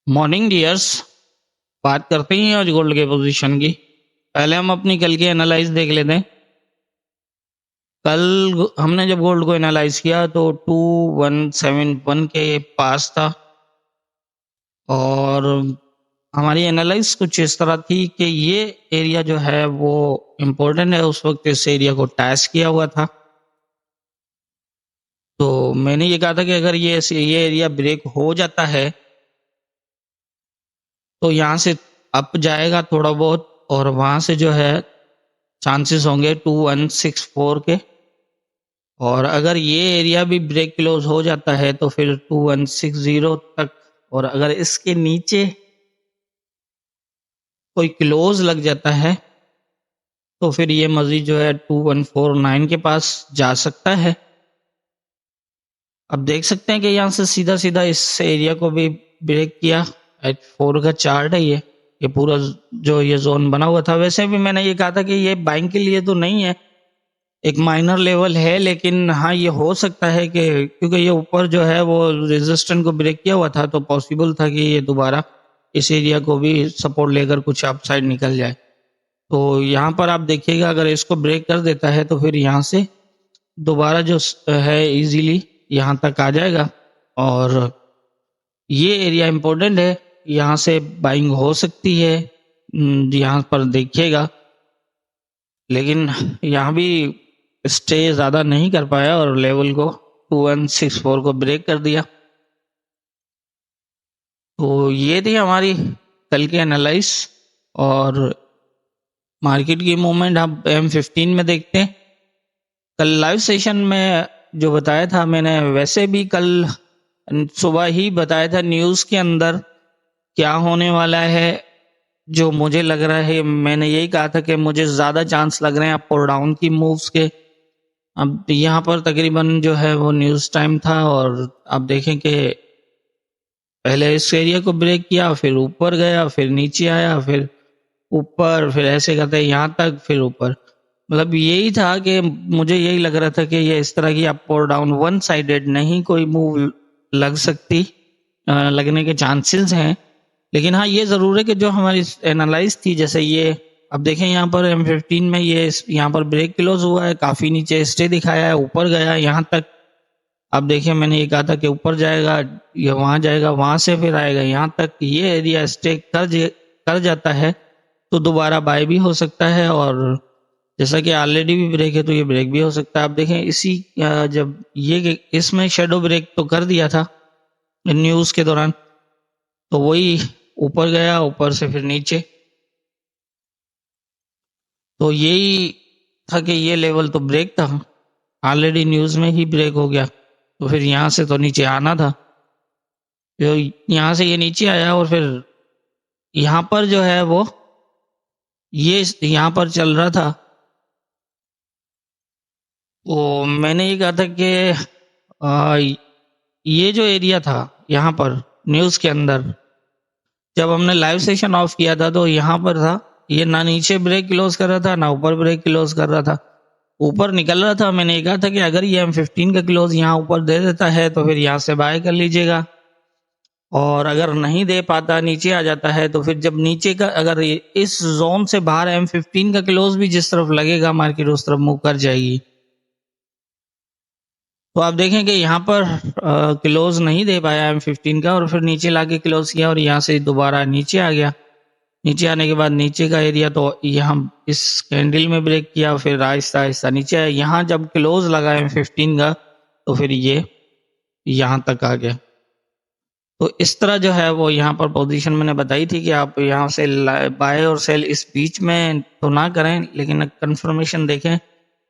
Morning dears. बात करते हैं आज गोल्ड के पोजीशन की। पहले हम अपनी कल की एनालाइज देख लेते हैं। कल हमने जब गोल्ड को एनालाइज किया तो 2171 के पास था और हमारी एनालाइज कुछ इस तरह थी कि ये एरिया जो है वो इम्पोर्टेंट है। उस वक्त इस एरिया को टैच किया हुआ था, तो मैंने ये कहा था कि अगर ये एरिया ब्रेक हो जाता है तो यहाँ से अप जाएगा थोड़ा बहुत और वहाँ से जो है चांसेस होंगे 2164 के। और अगर ये एरिया भी ब्रेक क्लोज हो जाता है तो फिर 2160 तक, और अगर इसके नीचे कोई क्लोज लग जाता है तो फिर ये मजीद जो है 2149 के पास जा सकता है। अब देख सकते हैं कि यहाँ से सीधा सीधा इस एरिया को भी ब्रेक किया। H4 का चार्ट है ये पूरा जो ये जोन बना हुआ था। वैसे भी मैंने ये कहा था कि ये बाइंग के लिए तो नहीं है, एक माइनर लेवल है, लेकिन हाँ ये हो सकता है कि क्योंकि ये ऊपर जो है वो रेजिस्टेंस को ब्रेक किया हुआ था तो पॉसिबल था कि ये दोबारा इस एरिया को भी सपोर्ट लेकर कुछ अपसाइड निकल जाए। तो यहाँ पर आप देखिएगा अगर इसको ब्रेक कर देता है तो फिर यहाँ से दोबारा जो है इजीली यहाँ तक आ जाएगा और ये एरिया इम्पोर्टेंट है, यहाँ से बाइंग हो सकती है। यहाँ पर देखिएगा, लेकिन यहाँ भी स्टे ज़्यादा नहीं कर पाया और लेवल को 2164 को ब्रेक कर दिया। तो ये थी हमारी कल की एनालाइज। और मार्केट की मूवमेंट आप M15 में देखते हैं। कल लाइव सेशन में जो बताया था मैंने, वैसे भी कल सुबह ही बताया था न्यूज़ के अंदर क्या होने वाला है। जो मुझे लग रहा है, मैंने यही कहा था कि मुझे ज़्यादा चांस लग रहे हैं अप और डाउन की मूव्स के। अब यहाँ पर तकरीबन जो है वो न्यूज़ टाइम था और आप देखें कि पहले इस एरिया को ब्रेक किया, फिर ऊपर गया, फिर नीचे आया, फिर ऊपर, फिर ऐसे करते यहाँ तक, फिर ऊपर। मतलब यही था कि मुझे यही लग रहा था कि ये इस तरह की अप और डाउन वन साइडेड नहीं कोई मूव लग सकती, लगने के चांसेस हैं। लेकिन हाँ ये ज़रूर है कि जो हमारी एनालाइज थी, जैसे ये अब देखें यहाँ पर M15 में ये यहाँ पर ब्रेक क्लोज हुआ है, काफ़ी नीचे स्टे दिखाया है, ऊपर गया यहाँ तक। अब देखिए मैंने ये कहा था कि ऊपर जाएगा, ये वहाँ जाएगा, वहाँ से फिर आएगा यहाँ तक। ये एरिया स्टे कर जाता है तो दोबारा बाय भी हो सकता है, और जैसा कि ऑलरेडी भी ब्रेक है तो ये ब्रेक भी हो सकता है। आप देखें इसी जब ये इसमें शेडो ब्रेक तो कर दिया था न्यूज़ के दौरान, तो वही ऊपर गया, ऊपर से फिर नीचे। तो यही था कि ये लेवल तो ब्रेक था, ऑलरेडी न्यूज़ में ही ब्रेक हो गया, तो फिर यहाँ से तो नीचे आना था। तो यहाँ से ये नीचे आया और फिर यहाँ पर जो है वो ये यहाँ पर चल रहा था। तो मैंने ये कहा था कि ये जो एरिया था यहाँ पर न्यूज़ के अंदर, जब हमने लाइव सेशन ऑफ किया था तो यहाँ पर था, ये ना नीचे ब्रेक क्लोज कर रहा था ना ऊपर ब्रेक क्लोज कर रहा था, ऊपर निकल रहा था। मैंने ये कहा था कि अगर ये M15 का क्लोज यहाँ ऊपर दे देता है तो फिर यहाँ से बाय कर लीजिएगा, और अगर नहीं दे पाता नीचे आ जाता है तो फिर जब नीचे का अगर इस जोन से बाहर M15 का क्लोज भी जिस तरफ लगेगा मार्केट उस तरफ मूव कर जाएगी। तो आप देखें कि यहाँ पर क्लोज नहीं दे पाया M15 का और फिर नीचे लाके क्लोज किया और यहाँ से दोबारा नीचे आ गया। नीचे आने के बाद नीचे का एरिया तो यहाँ इस कैंडल में ब्रेक किया, फिर आहिस्ता आहिस्ता नीचे आया। यहाँ जब क्लोज लगा M15 का तो फिर ये यहाँ तक आ गया। तो इस तरह जो है वो यहाँ पर पोजीशन मैंने बताई थी कि आप यहाँ से बाय और सेल इस बीच में तो ना करें, लेकिन कंफर्मेशन देखें,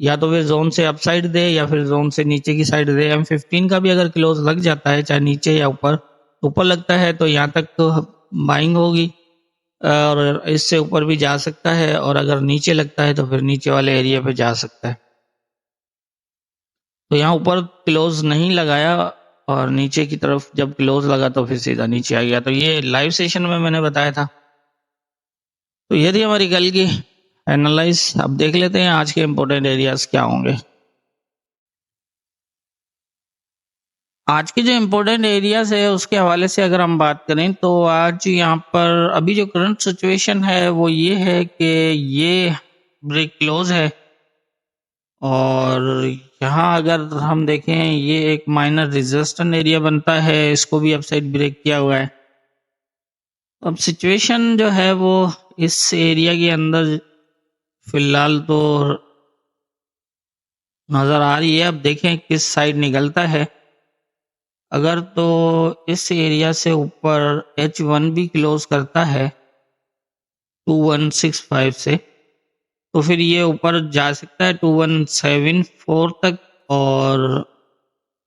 या तो फिर जोन से अपसाइड दे या फिर जोन से नीचे की साइड दे। M15 का भी अगर क्लोज लग जाता है चाहे नीचे या ऊपर, ऊपर लगता है तो यहाँ तक तो बाइंग होगी और इससे ऊपर भी जा सकता है, और अगर नीचे लगता है तो फिर नीचे वाले एरिया पे जा सकता है। तो यहाँ ऊपर क्लोज नहीं लगाया और नीचे की तरफ जब क्लोज लगा तो फिर सीधा नीचे आ गया। तो ये लाइव सेशन में मैंने बताया था। तो ये थी हमारी कल की एनालाइज। अब देख लेते हैं आज के इम्पोर्टेंट एरियाज क्या होंगे। आज के जो इम्पोर्टेंट एरियाज है उसके हवाले से अगर हम बात करें तो आज यहाँ पर अभी जो करंट सिचुएशन है वो ये है कि ये ब्रेक क्लोज है और यहाँ अगर हम देखें ये एक माइनर रेजिस्टेंस एरिया बनता है, इसको भी अपसाइड ब्रेक किया हुआ है। अब सिचुएशन जो है वो इस एरिया के अंदर फिलहाल तो नज़र आ रही है। अब देखें किस साइड निकलता है। अगर तो इस एरिया से ऊपर H1 भी क्लोज करता है 2165 से तो फिर ये ऊपर जा सकता है 2174 तक, और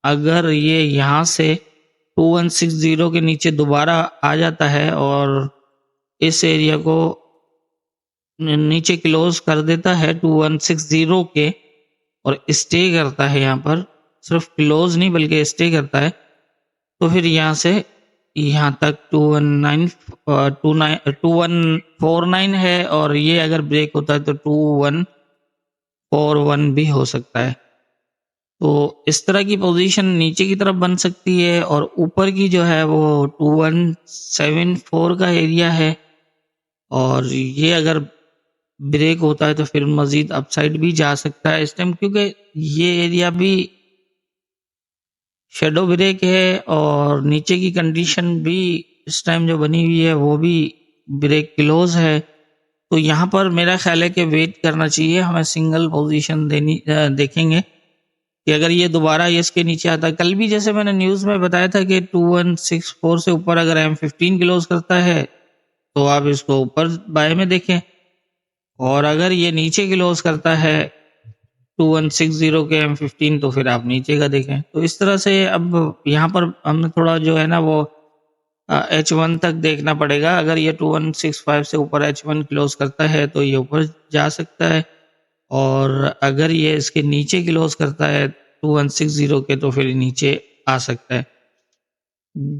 अगर ये यहाँ से 2160 के नीचे दोबारा आ जाता है और इस एरिया को नीचे क्लोज कर देता है 2160 के और स्टे करता है, यहाँ पर सिर्फ क्लोज नहीं बल्कि स्टे करता है, तो फिर यहाँ से यहाँ तक 2149 है और ये अगर ब्रेक होता है तो 2141 भी हो सकता है। तो इस तरह की पोजीशन नीचे की तरफ बन सकती है और ऊपर की जो है वो 2174 का एरिया है और ये अगर ब्रेक होता है तो फिर मजीद अपसाइड भी जा सकता है इस टाइम, क्योंकि ये एरिया भी शेडो ब्रेक है और नीचे की कंडीशन भी इस टाइम जो बनी हुई है वो भी ब्रेक क्लोज है। तो यहाँ पर मेरा ख्याल है कि वेट करना चाहिए, हमें सिंगल पोजीशन देखेंगे कि अगर ये दोबारा इसके नीचे आता है। कल भी जैसे मैंने न्यूज़ में बताया था कि 2164 से ऊपर अगर M15 क्लोज करता है तो आप इसको ऊपर बाय में देखें, और अगर ये नीचे क्लोज करता है 2160 के M15 तो फिर आप नीचे का देखें। तो इस तरह से अब यहाँ पर हमने थोड़ा जो है ना वो H1 तक देखना पड़ेगा। अगर ये 2165 से ऊपर H1 क्लोज करता है तो ये ऊपर जा सकता है, और अगर ये इसके नीचे क्लोज करता है 2160 के तो फिर नीचे आ सकता है।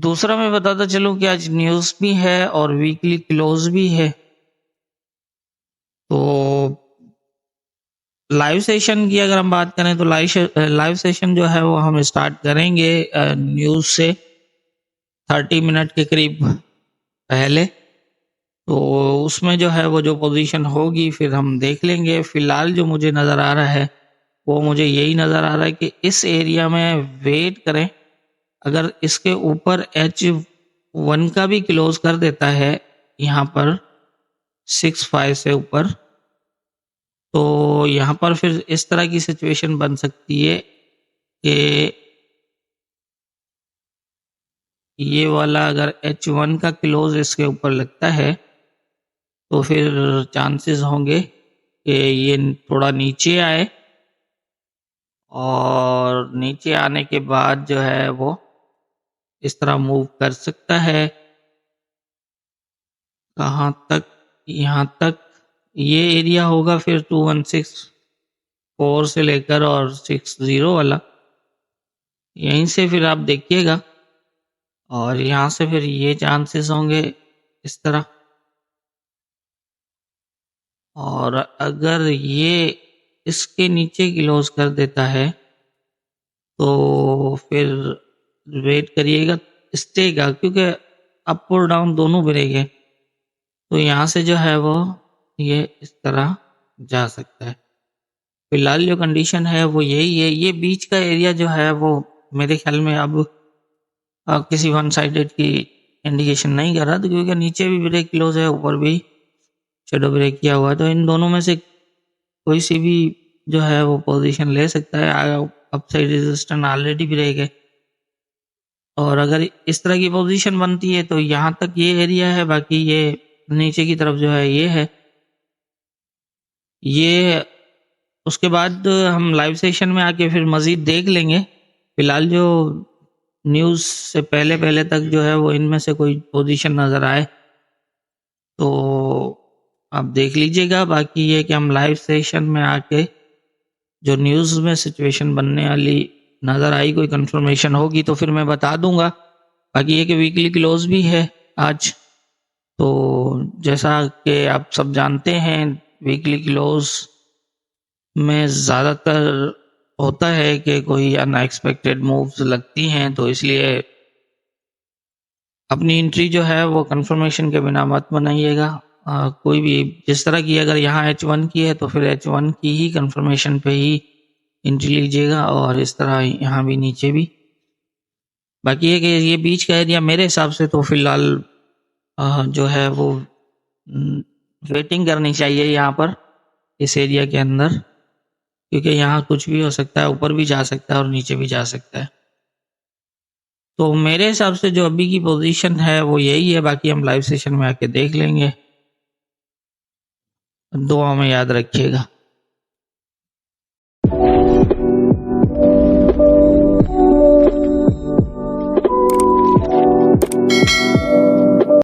दूसरा मैं बताता चलूं कि आज न्यूज़ भी है और वीकली क्लोज भी है। तो लाइव सेशन की अगर हम बात करें तो लाइव सेशन जो है वो हम स्टार्ट करेंगे न्यूज़ से 30 मिनट के करीब पहले। तो उसमें जो है वो जो पोजीशन होगी फिर हम देख लेंगे। फिलहाल जो मुझे नज़र आ रहा है वो मुझे यही नज़र आ रहा है कि इस एरिया में वेट करें। अगर इसके ऊपर H1 का भी क्लोज कर देता है यहाँ पर 65 से ऊपर, तो यहाँ पर फिर इस तरह की सिचुएशन बन सकती है कि ये वाला अगर H1 का क्लोज इसके ऊपर लगता है तो फिर चांसेस होंगे कि ये थोड़ा नीचे आए, और नीचे आने के बाद जो है वो इस तरह मूव कर सकता है। कहाँ तक? यहाँ तक ये एरिया होगा फिर 2164 से लेकर और 60 वाला, यहीं से फिर आप देखिएगा, और यहाँ से फिर ये चांसेस होंगे इस तरह। और अगर ये इसके नीचे क्लोज कर देता है तो फिर वेट करिएगा स्टे का, क्योंकि अप और डाउन दोनों ब्रेक है। तो यहाँ से जो है वो ये इस तरह जा सकता है। फिलहाल जो कंडीशन है वो यही है। ये बीच का एरिया जो है वो मेरे ख्याल में अब किसी वन साइडेड की इंडिकेशन नहीं कर रहा, तो क्योंकि नीचे भी ब्रेक क्लोज है ऊपर भी शेडो ब्रेक किया हुआ है, तो इन दोनों में से कोई सी भी जो है वो पोजीशन ले सकता है। अपसाइड रेजिस्टेंस ऑलरेडी ब्रेक है, और अगर इस तरह की पोजीशन बनती है तो यहाँ तक ये एरिया है, बाकी ये नीचे की तरफ जो है ये है। ये उसके बाद हम लाइव सेशन में आके फिर मज़ीद देख लेंगे। फिलहाल जो न्यूज़ से पहले पहले तक जो है वो इनमें से कोई पोजीशन नज़र आए तो आप देख लीजिएगा। बाकी ये कि हम लाइव सेशन में आके जो न्यूज़ में सिचुएशन बनने वाली नज़र आई, कोई कंफर्मेशन होगी तो फिर मैं बता दूंगा। बाकी ये कि वीकली क्लोज भी है आज, तो जैसा कि आप सब जानते हैं वीकली क्लोज में ज़्यादातर होता है कि कोई अनएक्सपेक्टेड मूव्स लगती हैं, तो इसलिए अपनी एंट्री जो है वो कंफर्मेशन के बिना मत बनाइएगा। कोई भी जिस तरह की अगर यहाँ H1 की है तो फिर H1 की ही कंफर्मेशन पे ही एंट्री लीजिएगा, और इस तरह यहाँ भी नीचे भी। बाकी है कि ये बीच का एरिया मेरे हिसाब से तो फिलहाल जो है वो वेटिंग करनी चाहिए यहाँ पर, इस एरिया के अंदर, क्योंकि यहाँ कुछ भी हो सकता है, ऊपर भी जा सकता है और नीचे भी जा सकता है। तो मेरे हिसाब से जो अभी की पोजीशन है वो यही है, बाकी हम लाइव सेशन में आके देख लेंगे। दुआ में याद रखिएगा।